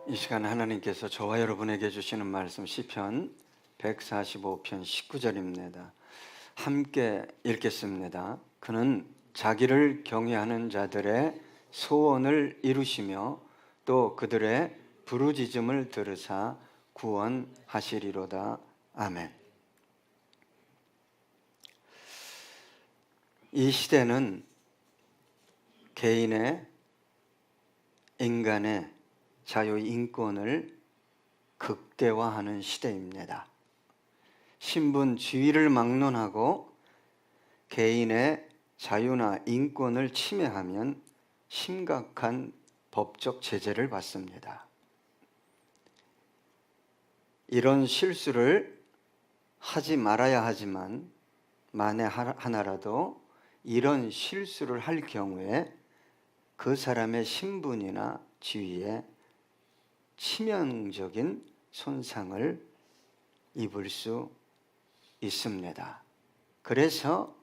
이 시간 하나님께서 저와 여러분에게 주시는 말씀 시편 145편 19절입니다. 함께 읽겠습니다. 그는 자기를 경외하는 자들의 소원을 이루시며 또 그들의 부르짖음을 들으사 구원하시리로다. 아멘. 이 시대는 개인의 인간의 자유인권을 극대화하는 시대입니다. 신분주의를 막론하고 개인의 자유나 인권을 침해하면 심각한 법적 제재를 받습니다. 이런 실수를 하지 말아야 하지만 만에 하나라도 이런 실수를 할 경우에 그 사람의 신분이나 지위에 치명적인 손상을 입을 수 있습니다. 그래서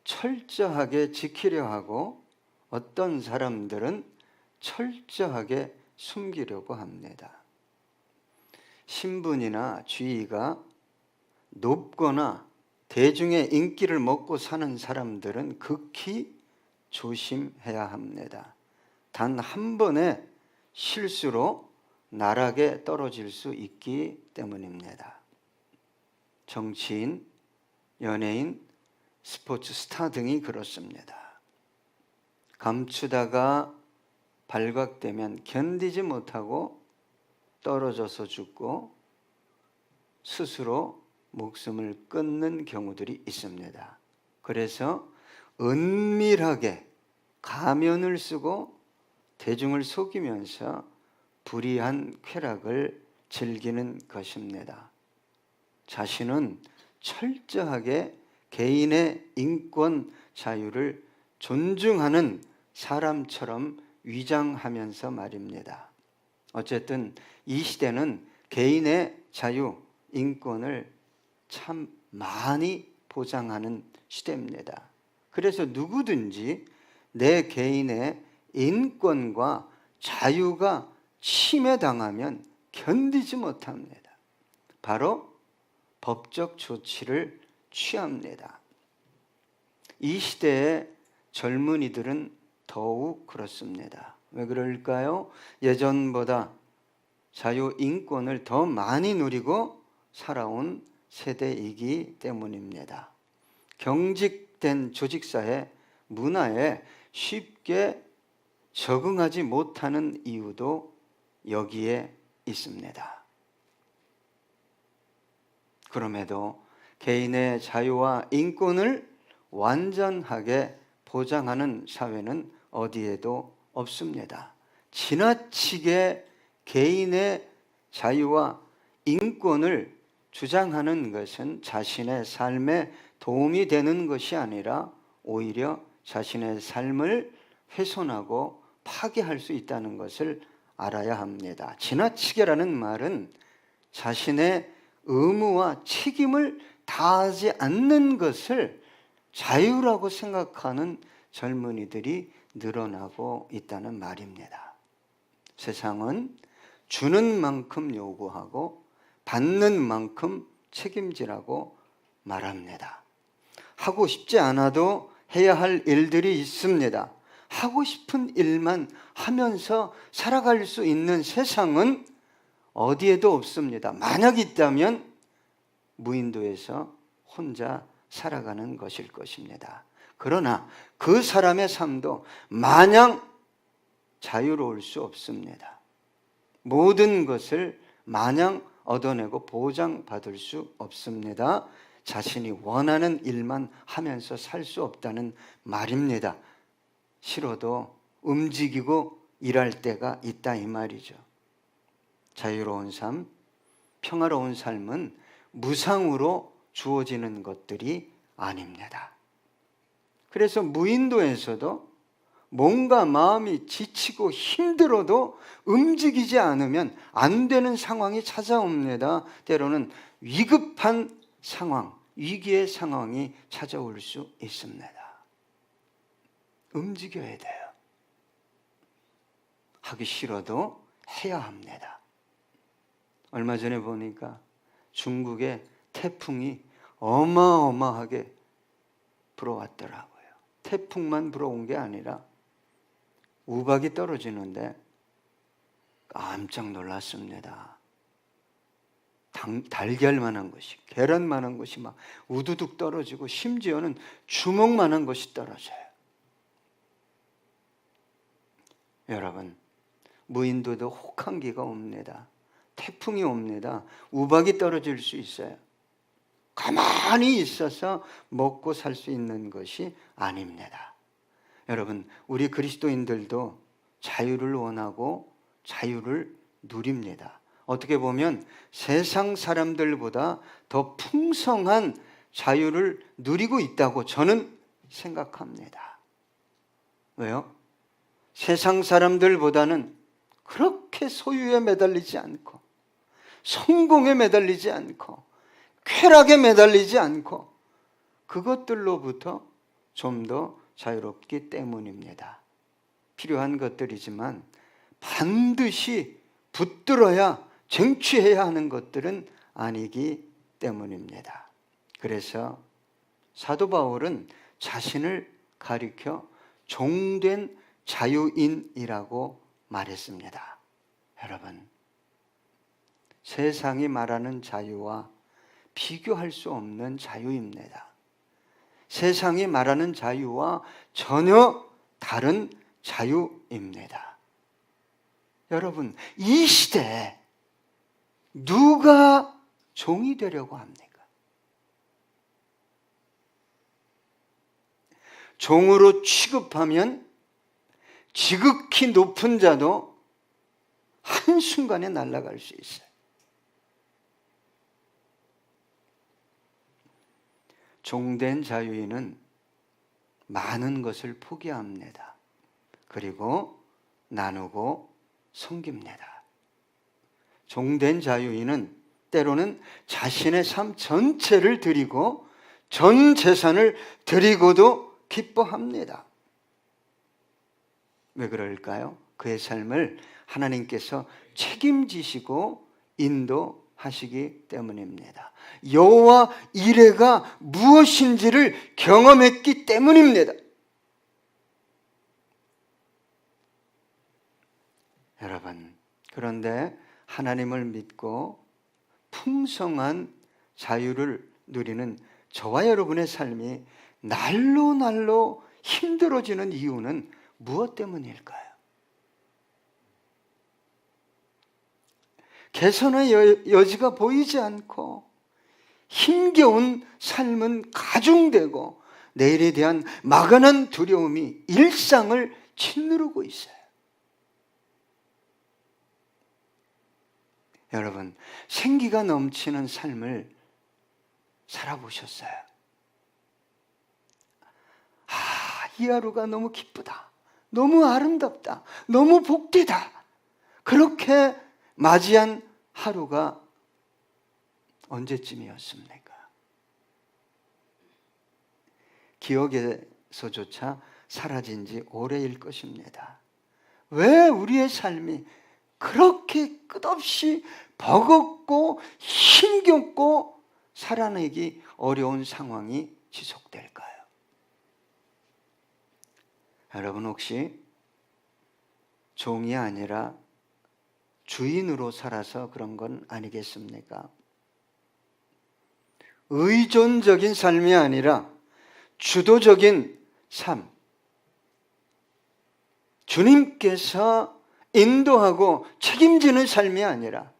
철저하게 지키려 하고 어떤 사람들은 철저하게 숨기려고 합니다. 신분이나 지위가 높거나 대중의 인기를 먹고 사는 사람들은 극히 조심해야 합니다. 단 한 번의 실수로 나락에 떨어질 수 있기 때문입니다. 정치인, 연예인, 스포츠 스타 등이 그렇습니다. 감추다가 발각되면 견디지 못하고 떨어져서 죽고 스스로 목숨을 끊는 경우들이 있습니다. 그래서 은밀하게 가면을 쓰고 대중을 속이면서 불의한 쾌락을 즐기는 것입니다. 자신은 철저하게 개인의 인권 자유를 존중하는 사람처럼 위장하면서 말입니다. 어쨌든 이 시대는 개인의 자유, 인권을 참 많이 보장하는 시대입니다. 그래서 누구든지 내 개인의 인권과 자유가 침해당하면 견디지 못합니다. 바로 법적 조치를 취합니다. 이 시대의 젊은이들은 더욱 그렇습니다. 왜 그럴까요? 예전보다 자유, 인권을 더 많이 누리고 살아온 세대이기 때문입니다. 경직된 조직사회, 문화에 쉽게 적응하지 못하는 이유도 여기에 있습니다. 그럼에도 개인의 자유와 인권을 완전하게 보장하는 사회는 어디에도 없습니다. 지나치게 개인의 자유와 인권을 주장하는 것은 자신의 삶에 도움이 되는 것이 아니라 오히려 자신의 삶을 훼손하고 파괴할 수 있다는 것을 알아야 합니다. 지나치게라는 말은 자신의 의무와 책임을 다하지 않는 것을 자유라고 생각하는 젊은이들이 늘어나고 있다는 말입니다. 세상은 주는 만큼 요구하고 받는 만큼 책임지라고 말합니다. 하고 싶지 않아도 해야 할 일들이 있습니다. 하고 싶은 일만 하면서 살아갈 수 있는 세상은 어디에도 없습니다. 만약 있다면 무인도에서 혼자 살아가는 것일 것입니다. 그러나 그 사람의 삶도 마냥 자유로울 수 없습니다. 모든 것을 마냥 얻어내고 보장받을 수 없습니다. 자신이 원하는 일만 하면서 살 수 없다는 말입니다. 싫어도 움직이고 일할 때가 있다 이 말이죠. 자유로운 삶, 평화로운 삶은 무상으로 주어지는 것들이 아닙니다. 그래서 무인도에서도 뭔가 마음이 지치고 힘들어도 움직이지 않으면 안 되는 상황이 찾아옵니다. 때로는 위급한 상황, 위기의 상황이 찾아올 수 있습니다. 움직여야 돼요. 하기 싫어도 해야 합니다. 얼마 전에 보니까 중국에 태풍이 어마어마하게 불어왔더라고요. 태풍만 불어온 게 아니라 우박이 떨어지는데 깜짝 놀랐습니다. 달걀만한 것이, 계란만한 것이 막 우두둑 떨어지고 심지어는 주먹만한 것이 떨어져요. 여러분, 무인도도 혹한기가 옵니다. 태풍이 옵니다. 우박이 떨어질 수 있어요. 가만히 있어서 먹고 살 수 있는 것이 아닙니다. 여러분, 우리 그리스도인들도 자유를 원하고 자유를 누립니다. 어떻게 보면 세상 사람들보다 더 풍성한 자유를 누리고 있다고 저는 생각합니다. 왜요? 세상 사람들보다는 그렇게 소유에 매달리지 않고, 성공에 매달리지 않고, 쾌락에 매달리지 않고, 그것들로부터 좀 더 자유롭기 때문입니다. 필요한 것들이지만 반드시 붙들어야 쟁취해야 하는 것들은 아니기 때문입니다. 그래서 사도 바울은 자신을 가리켜 종된 자유인이라고 말했습니다. 여러분, 세상이 말하는 자유와 비교할 수 없는 자유입니다. 세상이 말하는 자유와 전혀 다른 자유입니다. 여러분, 이 시대에 누가 종이 되려고 합니까? 종으로 취급하면 지극히 높은 자도 한순간에 날아갈 수 있어요. 종된 자유인은 많은 것을 포기합니다. 그리고 나누고 섬깁니다. 종된 자유인은 때로는 자신의 삶 전체를 드리고 전 재산을 드리고도 기뻐합니다. 왜 그럴까요? 그의 삶을 하나님께서 책임지시고 인도하시기 때문입니다. 여호와 이레가 무엇인지를 경험했기 때문입니다. 여러분, 그런데 하나님을 믿고 풍성한 자유를 누리는 저와 여러분의 삶이 날로 날로 힘들어지는 이유는 무엇 때문일까요? 개선의 여지가 보이지 않고 힘겨운 삶은 가중되고 내일에 대한 막연한 두려움이 일상을 짓누르고 있어요. 여러분, 생기가 넘치는 삶을 살아보셨어요? 이 하루가 너무 기쁘다, 너무 아름답다, 너무 복되다, 그렇게 맞이한 하루가 언제쯤이었습니까? 기억에서조차 사라진 지 오래일 것입니다. 왜 우리의 삶이 그렇게 끝없이 버겁고 힘겹고 살아내기 어려운 상황이 지속될까요? 여러분, 혹시 종이 아니라 주인으로 살아서 그런 건 아니겠습니까? 의존적인 삶이 아니라 주도적인 삶, 주님께서 인도하고 책임지는 삶이 아니라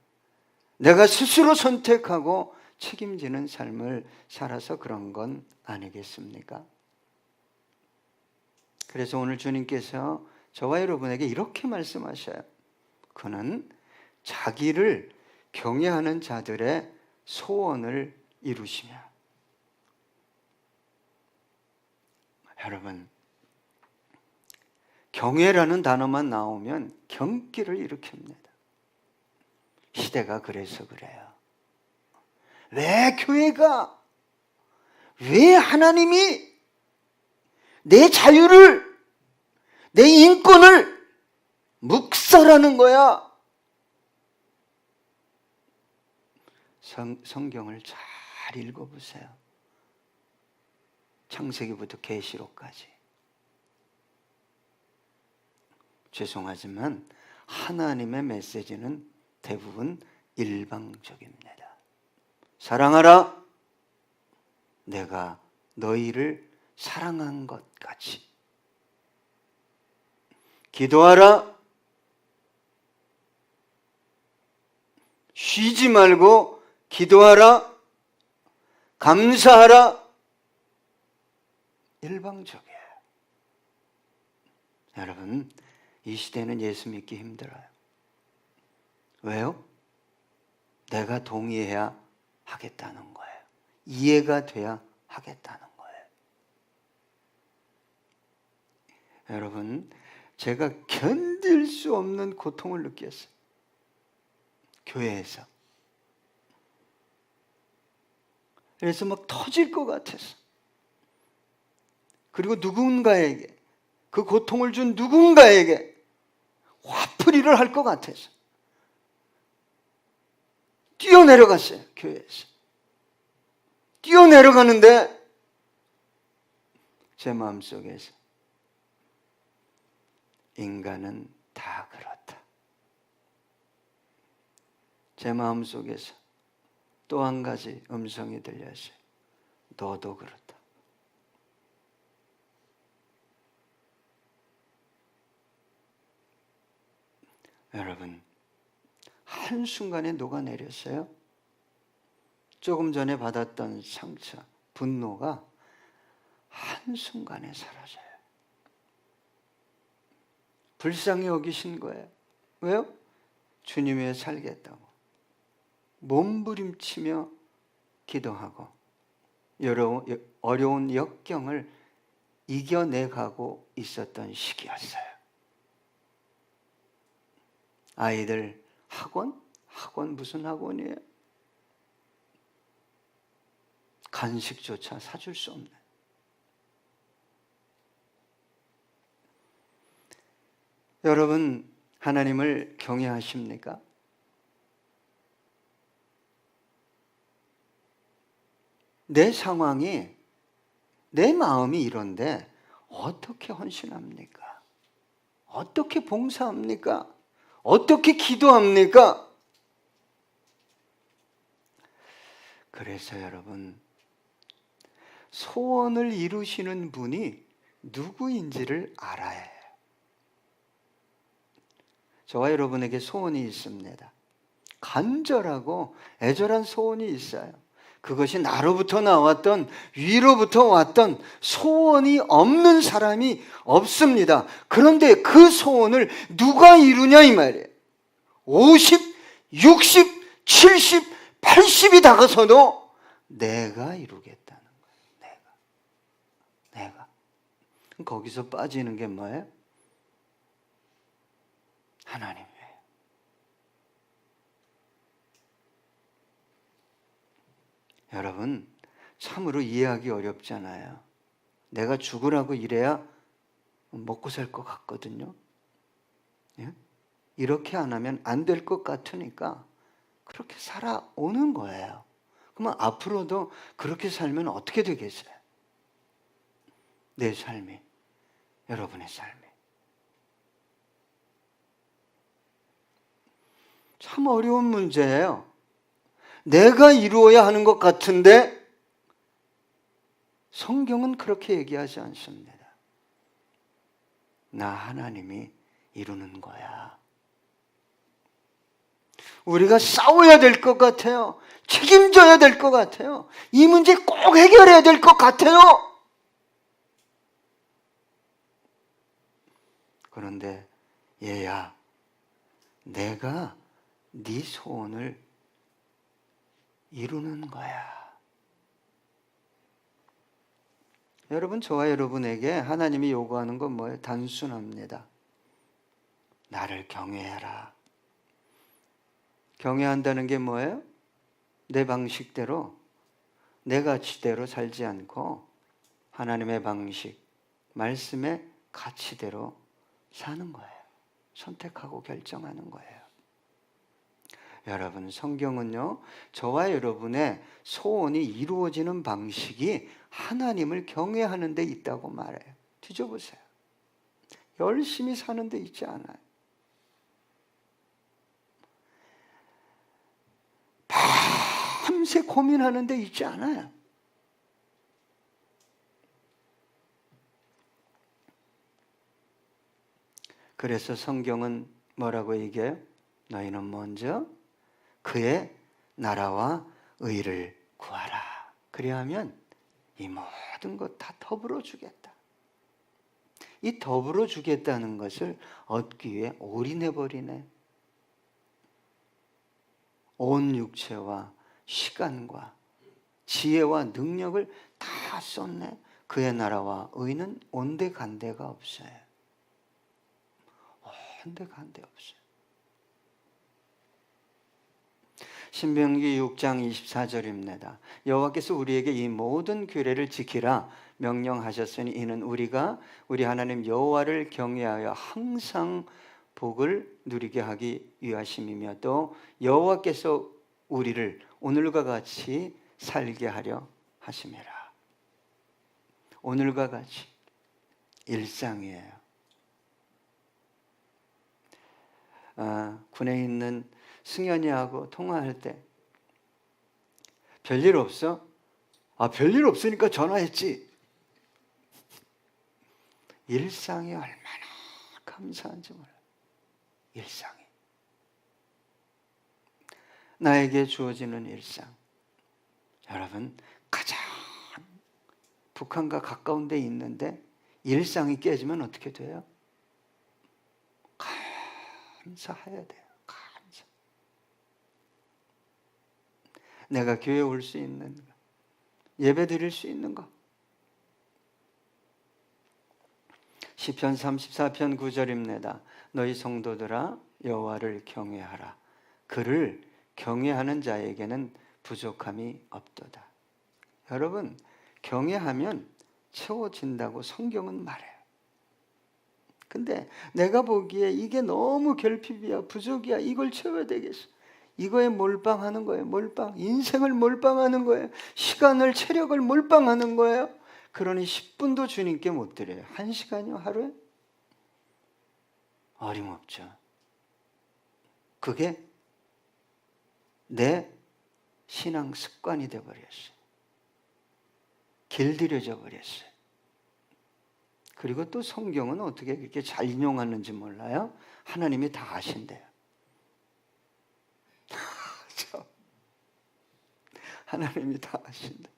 내가 스스로 선택하고 책임지는 삶을 살아서 그런 건 아니겠습니까? 그래서 오늘 주님께서 저와 여러분에게 이렇게 말씀하셔요. 그는 자기를 경외하는 자들의 소원을 이루시며. 여러분, 경외라는 단어만 나오면 경기를 일으킵니다. 시대가 그래서 그래요. 왜 교회가, 왜 하나님이 내 자유를, 내 인권을 묵살하는 거야? 성경을 잘 읽어보세요. 창세기부터 계시록까지. 죄송하지만 하나님의 메시지는 대부분 일방적입니다. 사랑하라, 내가 너희를 사랑한 것 같이. 기도하라, 쉬지 말고 기도하라, 감사하라. 일방적이에요. 여러분, 이 시대는 예수 믿기 힘들어요. 왜요? 내가 동의해야 하겠다는 거예요. 이해가 돼야 하겠다는 거예요. 여러분, 제가 견딜 수 없는 고통을 느꼈어요. 교회에서. 그래서 막 터질 것 같았어. 그리고 누군가에게, 그 고통을 준 누군가에게 화풀이를 할 것 같아서 뛰어내려갔어요. 교회에서. 뛰어내려가는데 제 마음속에서 인간은 다 그렇다. 제 마음속에서 또 한 가지 음성이 들렸어요. 너도 그렇다. 여러분, 한순간에 녹아내렸어요. 조금 전에 받았던 상처, 분노가 한순간에 사라져요. 불쌍히 여기신 거예요. 왜요? 주님 위해 살겠다고. 몸부림치며 기도하고 어려운 역경을 이겨내가고 있었던 시기였어요. 아이들 학원 무슨 학원이에요? 간식조차 사줄 수 없는. 여러분, 하나님을 경외하십니까? 내 상황이, 내 마음이 이런데 어떻게 헌신합니까? 어떻게 봉사합니까? 어떻게 기도합니까? 그래서 여러분, 소원을 이루시는 분이 누구인지를 알아야 해요. 저와 여러분에게 소원이 있습니다. 간절하고 애절한 소원이 있어요. 그것이 나로부터 나왔던, 위로부터 왔던 소원이 없는 사람이 없습니다. 그런데 그 소원을 누가 이루냐 이 말이에요. 50, 60, 70, 80이 다가서도 내가 이루겠다는 거예요. 내가. 거기서 빠지는 게 뭐예요? 하나님. 여러분, 참으로 이해하기 어렵잖아요. 내가 죽으라고 이래야 먹고 살 것 같거든요. 예? 이렇게 안 하면 안 될 것 같으니까 그렇게 살아오는 거예요. 그러면 앞으로도 그렇게 살면 어떻게 되겠어요? 내 삶이, 여러분의 삶이. 참 어려운 문제예요. 내가 이루어야 하는 것 같은데 성경은 그렇게 얘기하지 않습니다. 나 하나님이 이루는 거야. 우리가 싸워야 될 것 같아요. 책임져야 될 것 같아요. 이 문제 꼭 해결해야 될 것 같아요. 그런데 얘야, 내가 네 소원을 이루는 거야. 여러분, 저와 여러분에게 하나님이 요구하는 건 뭐예요? 단순합니다. 나를 경외해라. 경외한다는 게 뭐예요? 내 방식대로, 내 가치대로 살지 않고 하나님의 방식, 말씀의 가치대로 사는 거예요. 선택하고 결정하는 거예요. 여러분, 성경은요, 저와 여러분의 소원이 이루어지는 방식이 하나님을 경외하는 데 있다고 말해요. 뒤져보세요. 열심히 사는 데 있지 않아요. 밤새 고민하는 데 있지 않아요. 그래서 성경은 뭐라고 얘기해요? 너희는 먼저 그의 나라와 의를 구하라. 그리하면 이 모든 것 다 더불어 주겠다. 이 더불어 주겠다는 것을 얻기 위해 올인해버리네. 온 육체와 시간과 지혜와 능력을 다 썼네. 그의 나라와 의는 온데간데가 없어요. 온데간데 없어요. 신명기 6장 24절입니다. 여호와께서 우리에게 이 모든 규례를 지키라 명령하셨으니 이는 우리가 우리 하나님 여호와를 경외하여 항상 복을 누리게 하기 위하심이며 또 여호와께서 우리를 오늘과 같이 살게 하려 하심이라. 오늘과 같이 일상이에요. 군에 있는 승현이하고 통화할 때 별일 없어? 별일 없으니까 전화했지. 일상이 얼마나 감사한지 몰라요. 일상이. 나에게 주어지는 일상. 여러분, 가장 북한과 가까운 데 있는데 일상이 깨지면 어떻게 돼요? 감사해야 돼요. 감사. 내가 교회에 올 수 있는 거, 예배 드릴 수 있는 거. 시편 34편 9절입니다. 너희 성도들아 여호와를 경외하라. 그를 경외하는 자에게는 부족함이 없도다. 여러분, 경외하면 채워진다고 성경은 말해요. 근데 내가 보기에 이게 너무 결핍이야, 부족이야, 이걸 채워야 되겠어. 이거에 몰빵하는 거예요. 몰빵. 인생을 몰빵하는 거예요. 시간을, 체력을 몰빵하는 거예요. 그러니 10분도 주님께 못 드려요. 1시간이요, 하루에? 어림없죠. 그게 내 신앙 습관이 되어버렸어요. 길들여져 버렸어요. 그리고 또 성경은 어떻게 그렇게 잘 인용하는지 몰라요? 하나님이 다 아신대요. 하나님이 다 아신대.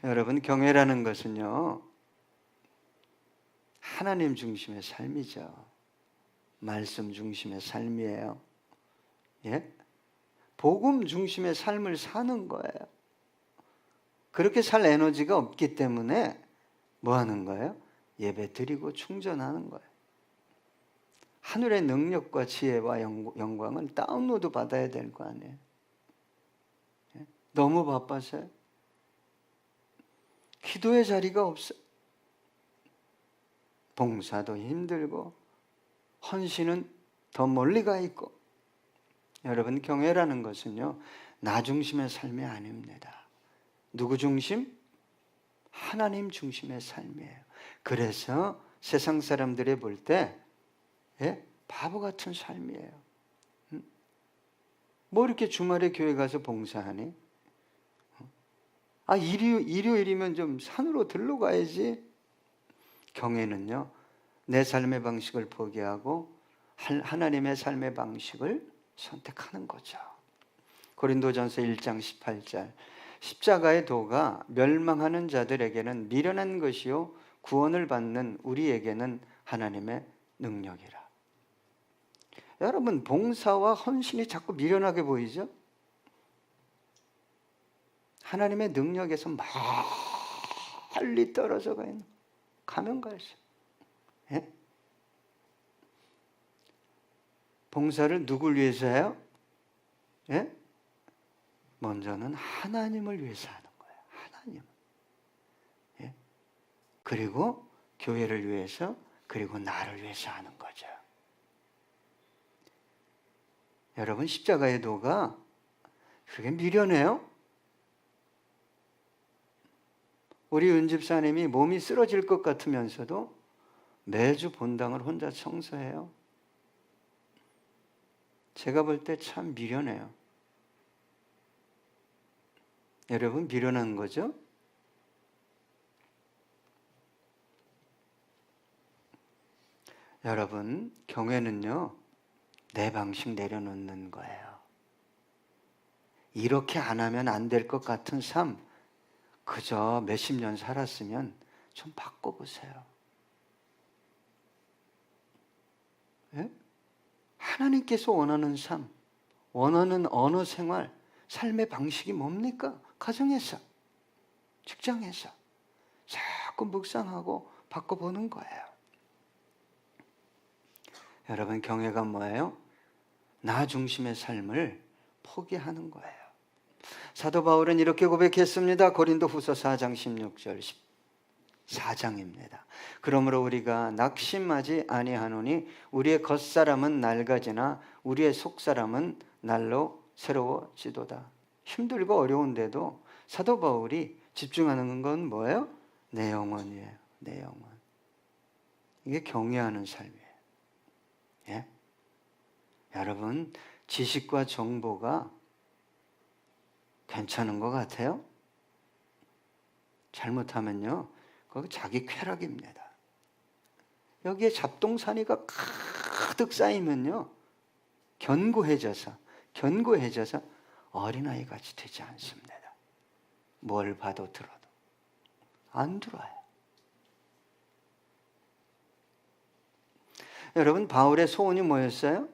여러분, 경외라는 것은요, 하나님 중심의 삶이죠. 말씀 중심의 삶이에요. 예? 복음 중심의 삶을 사는 거예요. 그렇게 살 에너지가 없기 때문에 뭐 하는 거예요? 예배 드리고 충전하는 거예요. 하늘의 능력과 지혜와 영광은 다운로드 받아야 될 거 아니에요. 예? 너무 바빠서요. 기도의 자리가 없어요. 봉사도 힘들고 헌신은 더 멀리 가 있고. 여러분, 경외라는 것은요, 나 중심의 삶이 아닙니다. 누구 중심? 하나님 중심의 삶이에요. 그래서 세상 사람들이 볼 때 바보 같은 삶이에요. 뭐 이렇게 주말에 교회 가서 봉사하니? 일요일이면 좀 산으로 들러 가야지. 경외는요, 내 삶의 방식을 포기하고 하나님의 삶의 방식을 선택하는 거죠. 고린도전서 1장 18절. 십자가의 도가 멸망하는 자들에게는 미련한 것이요 구원을 받는 우리에게는 하나님의 능력이라. 여러분, 봉사와 헌신이 자꾸 미련하게 보이죠? 하나님의 능력에서 멀리 떨어져 가 있는, 가면 갈수록. 예? 봉사를 누굴 위해서 해요? 예? 먼저는 하나님을 위해서 하는 거예요. 하나님. 예? 그리고 교회를 위해서, 그리고 나를 위해서 하는 거죠. 여러분, 십자가의 도가 그게 미련해요? 우리 은집사님이 몸이 쓰러질 것 같으면서도 매주 본당을 혼자 청소해요. 제가 볼 때 참 미련해요. 여러분, 미련한 거죠? 여러분, 경외는요, 내 방식 내려놓는 거예요. 이렇게 안 하면 안 될 것 같은 삶, 그저 몇십 년 살았으면 좀 바꿔보세요. 예? 하나님께서 원하는 삶, 원하는 언어 생활, 삶의 방식이 뭡니까? 가정에서, 직장에서 자꾸 묵상하고 바꿔보는 거예요. 여러분, 경외가 뭐예요? 나 중심의 삶을 포기하는 거예요. 사도 바울은 이렇게 고백했습니다. 고린도후서 4장 16절 14장입니다. 그러므로 우리가 낙심하지 아니하노니 우리의 겉사람은 낡아지나 우리의 속사람은 날로 새로워지도다. 힘들고 어려운데도 사도 바울이 집중하는 건 뭐예요? 내 영혼이에요. 내 영혼. 이게 경외하는 삶이에요. 예? 여러분, 지식과 정보가 괜찮은 것 같아요? 잘못하면요, 그거 자기 쾌락입니다. 여기에 잡동사니가 가득 쌓이면요, 견고해져서 어린아이 같이 되지 않습니다. 뭘 봐도 들어도 안 들어요. 여러분, 바울의 소원이 뭐였어요?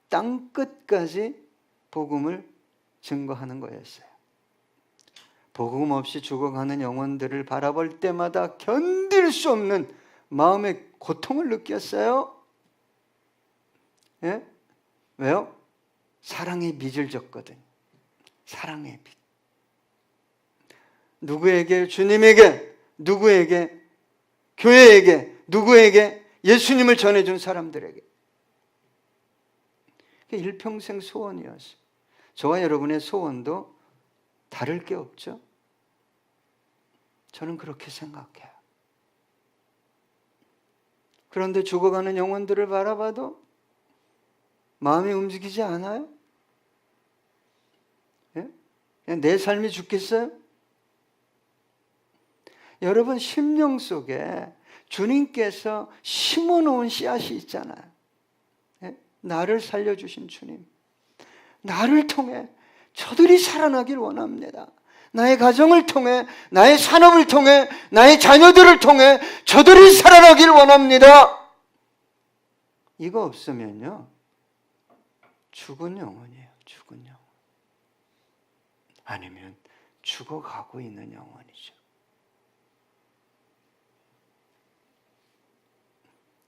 땅 끝까지 복음을 증거하는 거였어요. 복음 없이 죽어가는 영혼들을 바라볼 때마다 견딜 수 없는 마음의 고통을 느꼈어요. 예? 왜요? 사랑의 빚을 졌거든. 사랑의 빚. 누구에게? 주님에게, 누구에게? 교회에게, 누구에게? 예수님을 전해준 사람들에게. 그게 일평생 소원이었어요. 저와 여러분의 소원도 다를 게 없죠. 저는 그렇게 생각해요. 그런데 죽어가는 영혼들을 바라봐도 마음이 움직이지 않아요? 예? 그냥 내 삶이 죽겠어요? 여러분, 심령 속에 주님께서 심어놓은 씨앗이 있잖아요. 예? 나를 살려주신 주님, 나를 통해 저들이 살아나길 원합니다. 나의 가정을 통해, 나의 산업을 통해, 나의 자녀들을 통해 저들이 살아나길 원합니다. 이거 없으면요, 죽은 영혼이에요. 죽은 영혼. 아니면 죽어가고 있는 영혼이죠.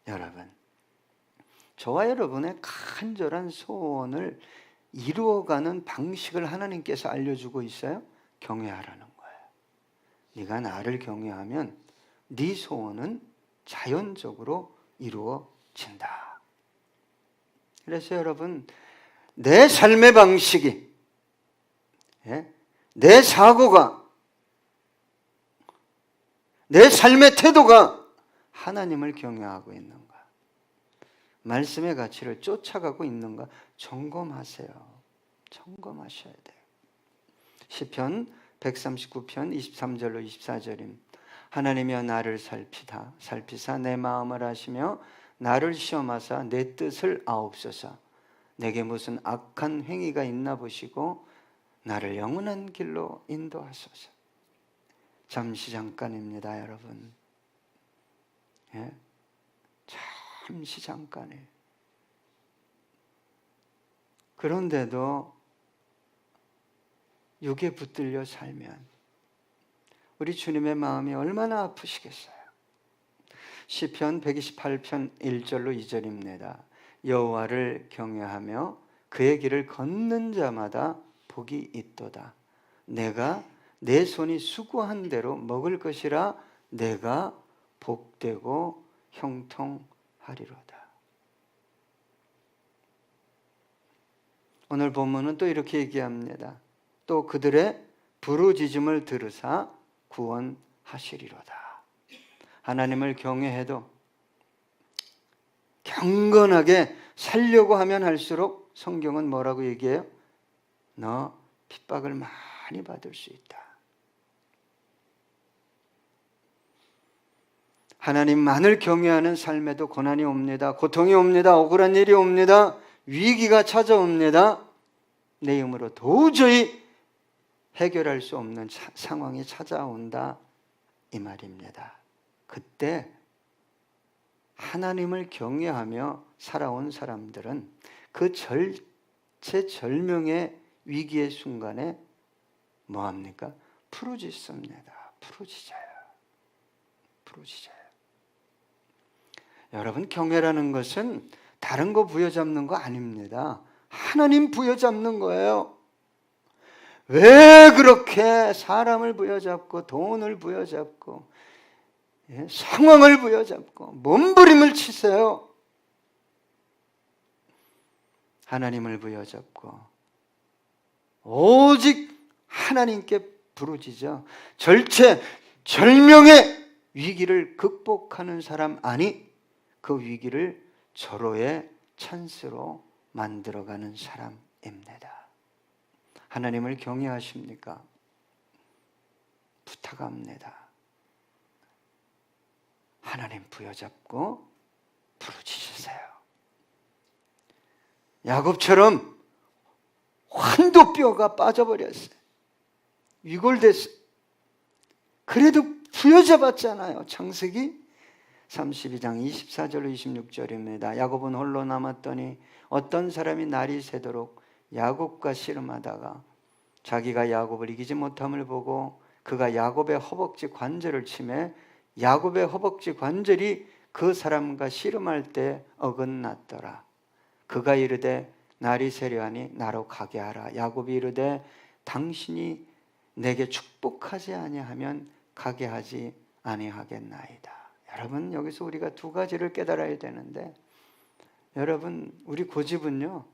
여러분, 저와 여러분의 간절한 소원을 이루어가는 방식을 하나님께서 알려주고 있어요. 경외하라는 거예요. 네가 나를 경외하면 네 소원은 자연적으로 이루어진다. 그래서 여러분, 내 삶의 방식이, 내 사고가, 내 삶의 태도가 하나님을 경외하고 있는가, 말씀의 가치를 쫓아가고 있는가 점검하세요. 점검하셔야 돼요. 시편 139편 23절로 24절입니다. 하나님이여 나를 살피사 내 마음을 아시며 나를 시험하사 내 뜻을 아옵소서. 내게 무슨 악한 행위가 있나 보시고 나를 영원한 길로 인도하소서. 잠깐입니다, 여러분. 예? 잠시 잠깐이에요. 그런데도 육에 붙들려 살면 우리 주님의 마음이 얼마나 아프시겠어요. 시편 128편 1절로 2절입니다. 여호와를 경외하며 그의 길을 걷는 자마다 복이 있도다. 내가 내 손이 수고한 대로 먹을 것이라 내가 복되고 형통하리로다. 오늘 본문은 또 이렇게 얘기합니다. 또 그들의 부르짖음을 들으사 구원하시리로다. 하나님을 경외해도 경건하게 살려고 하면 할수록 성경은 뭐라고 얘기해요? 너 핍박을 많이 받을 수 있다. 하나님만을 경외하는 삶에도 고난이 옵니다. 고통이 옵니다. 억울한 일이 옵니다. 위기가 찾아옵니다. 내 힘으로 도저히 해결할 수 없는 상황이 찾아온다 이 말입니다. 그때 하나님을 경외하며 살아온 사람들은 그 절체절명의 위기의 순간에 뭐합니까? 부르짖습니다. 부르짖어요. 여러분, 경외라는 것은 다른 거 부여잡는 거 아닙니다. 하나님 부여잡는 거예요. 왜 그렇게 사람을 부여잡고 돈을 부여잡고 상황을 부여잡고 몸부림을 치세요? 하나님을 부여잡고 오직 하나님께 부르짖어 절체절명의 위기를 극복하는 사람, 아니 그 위기를 절호의 찬스로 만들어가는 사람입니다. 하나님을 경외하십니까? 부탁합니다. 하나님 부여잡고 부르짖으세요. 야곱처럼 환도뼈가 빠져버렸어요. 위골됐어요. 그래도 부여잡았잖아요. 창세기 32장 24절로 26절입니다. 야곱은 홀로 남았더니 어떤 사람이 날이 새도록 야곱과 씨름하다가 자기가 야곱을 이기지 못함을 보고 그가 야곱의 허벅지 관절을 치매 야곱의 허벅지 관절이 그 사람과 씨름할 때 어긋났더라. 그가 이르되 날이 새려하니 나로 가게 하라. 야곱이 이르되 당신이 내게 축복하지 아니하면 가게 하지 아니하겠나이다. 여러분, 여기서 우리가 두 가지를 깨달아야 되는데, 여러분, 우리 고집은요,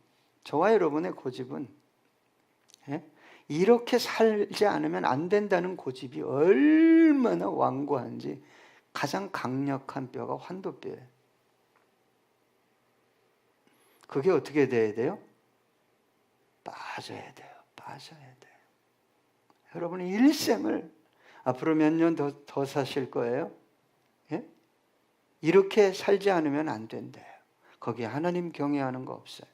저와 여러분의 고집은 이렇게 살지 않으면 안 된다는 고집이 얼마나 완고한지 가장 강력한 뼈가 환도뼈예요. 그게 어떻게 돼야 돼요? 빠져야 돼요. 여러분의 일생을 앞으로 몇 년 더 사실 거예요? 예? 이렇게 살지 않으면 안 된대요. 거기에 하나님 경외하는 거 없어요.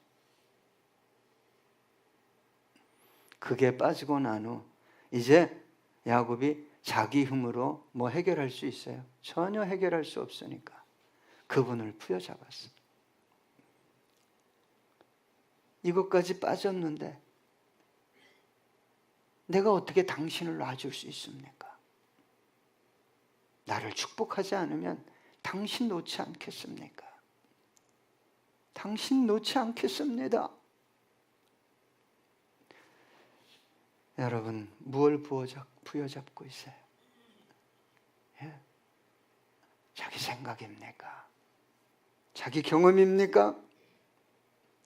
그게 빠지고 난 후 이제 야곱이 자기 힘으로 뭐 해결할 수 있어요? 전혀 해결할 수 없으니까 그분을 부여잡았어요. 이것까지 빠졌는데 내가 어떻게 당신을 놔줄 수 있습니까? 나를 축복하지 않으면 당신 놓지 않겠습니까? 당신 놓지 않겠습니다. 여러분, 무엇을 부여잡고 있어요? 예? 자기 생각입니까? 자기 경험입니까?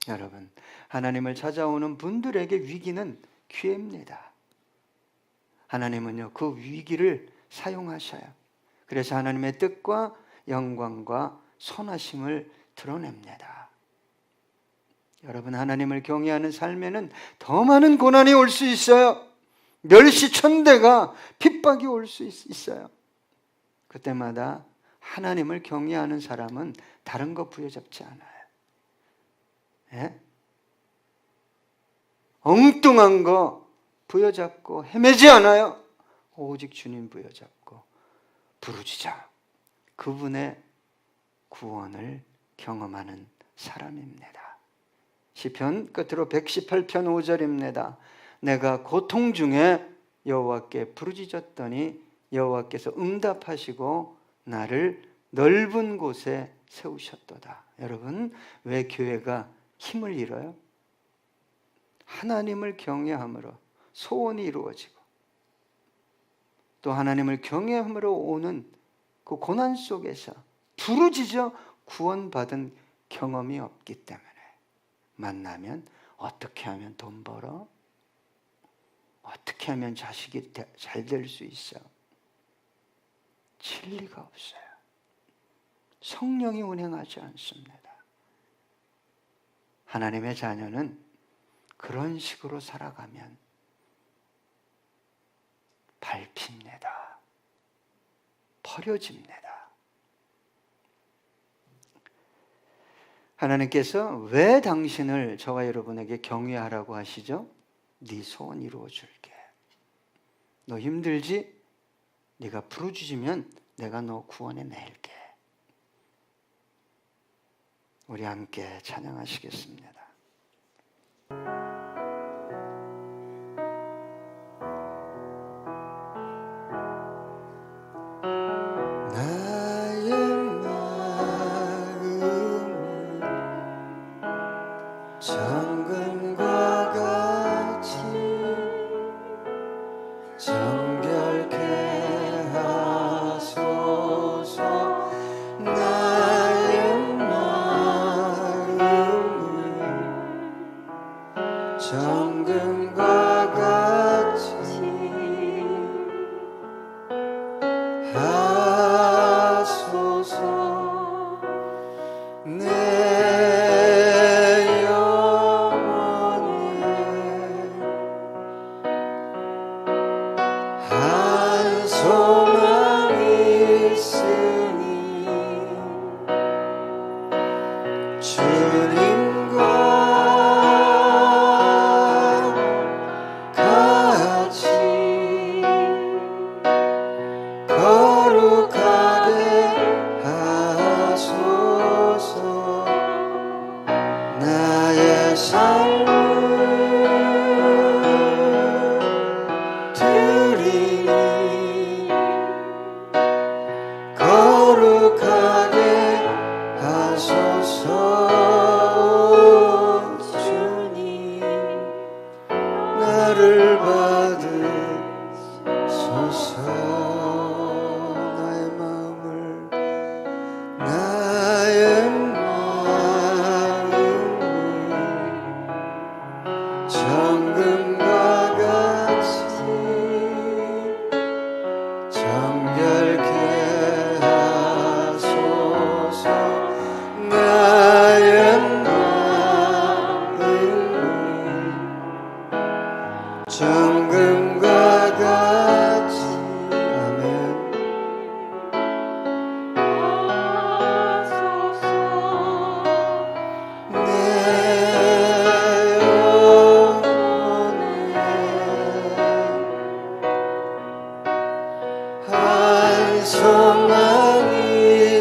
여러분, 하나님을 찾아오는 분들에게 위기는 기회입니다. 하나님은요, 그 위기를 사용하셔요. 그래서 하나님의 뜻과 영광과 선하심을 드러냅니다. 여러분, 하나님을 경외하는 삶에는 더 많은 고난이 올 수 있어요. 멸시천대가 핍박이 올 수 있어요. 그때마다 하나님을 경외하는 사람은 다른 거 부여잡지 않아요. 예? 엉뚱한 거 부여잡고 헤매지 않아요. 오직 주님 부여잡고 부르짖어 그분의 구원을 경험하는 사람입니다. 시편 끝으로 118편 5절입니다. 내가 고통 중에 여호와께 부르짖었더니 여호와께서 응답하시고 나를 넓은 곳에 세우셨도다. 여러분, 왜 교회가 힘을 잃어요? 하나님을 경외함으로 소원이 이루어지고 또 하나님을 경외함으로 오는 그 고난 속에서 부르짖어 구원받은 경험이 없기 때문에 만나면 어떻게 하면 돈 벌어? 어떻게 하면 자식이 잘 될 수 있어? 진리가 없어요. 성령이 운행하지 않습니다. 하나님의 자녀는 그런 식으로 살아가면 밟힙니다. 버려집니다. 하나님께서 왜 당신을 저와 여러분에게 경외하라고 하시죠? 네 소원 이루어 줄게. 너 힘들지? 네가 부르짖으면 내가 너 구원해 낼게. 우리 함께 찬양하시겠습니다. 나의 마음을 정금과 같이 정결케 하소서. 나의 마음을 정금과 같이 하소서. 내 영혼에 한 소망이 있으니 주님과 같이 거룩하게 하소서. 나의 삶을 드리니 거룩하게 하소서. 주님 나를 받으소서. 나의 마음을 정금과 같이 정결케 하소서. 나의 마음을 정금과 같이 아멘. 한 소망이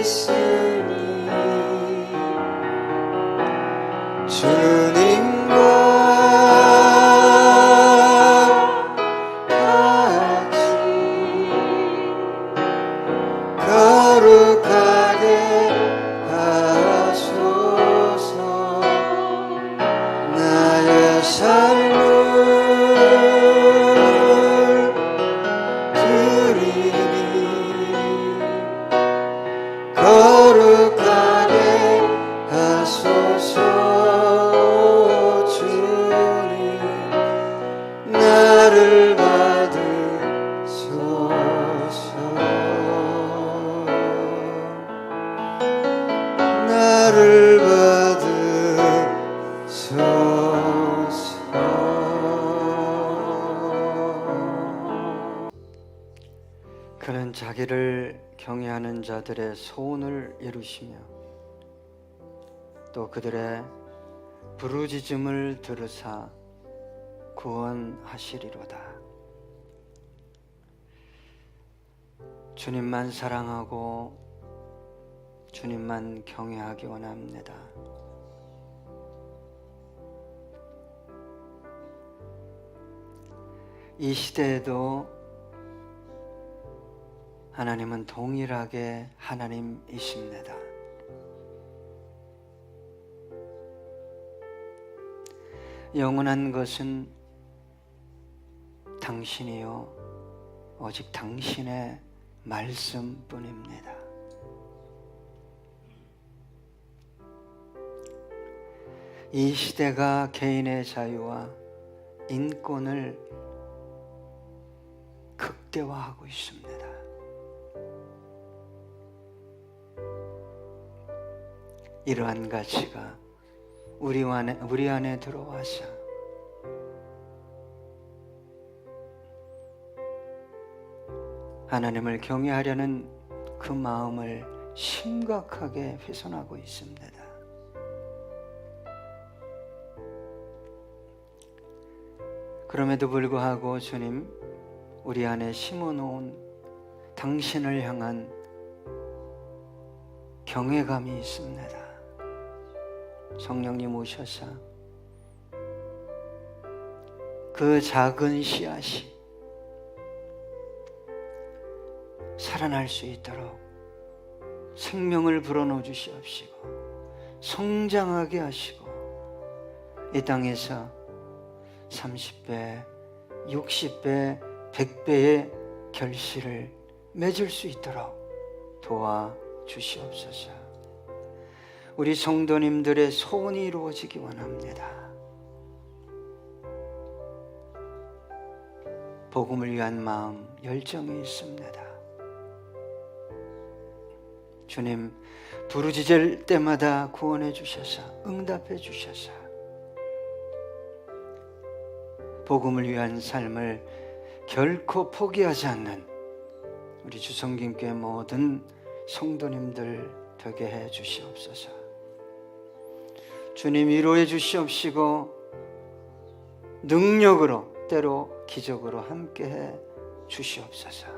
있으니 주님과 같이 거룩하게 하소서. 나의 삶을 거룩하게 하소서. 주님 나를 받으소서. 나를 받으소서. 그는 자기를 경외하는 자들의 소원을 이루시며 또 그들의 부르짖음을 들으사 구원하시리로다. 주님만 사랑하고 주님만 경외하기 원합니다. 이 시대에도 하나님은 동일하게 하나님이십니다. 영원한 것은 당신이요 오직 당신의 말씀뿐입니다. 이 시대가 개인의 자유와 인권을 극대화하고 있습니다. 이러한 가치가 우리 안에 들어와서 하나님을 경외하려는 그 마음을 심각하게 훼손하고 있습니다. 그럼에도 불구하고 주님, 우리 안에 심어놓은 당신을 향한 경외감이 있습니다. 성령님 오셔서 그 작은 씨앗이 살아날 수 있도록 생명을 불어넣어 주시옵시고 성장하게 하시고 이 땅에서 30배, 60배, 100배의 결실을 맺을 수 있도록 도와주시옵소서. 우리 성도님들의 소원이 이루어지기 원합니다. 복음을 위한 마음, 열정이 있습니다. 주님, 부르짖을 때마다 구원해 주셔서 응답해 주셔서 복음을 위한 삶을 결코 포기하지 않는 우리 주성김교회 모든 성도님들 되게 해 주시옵소서. 주님 위로해 주시옵시고 능력으로 때로 기적으로 함께 해 주시옵소서.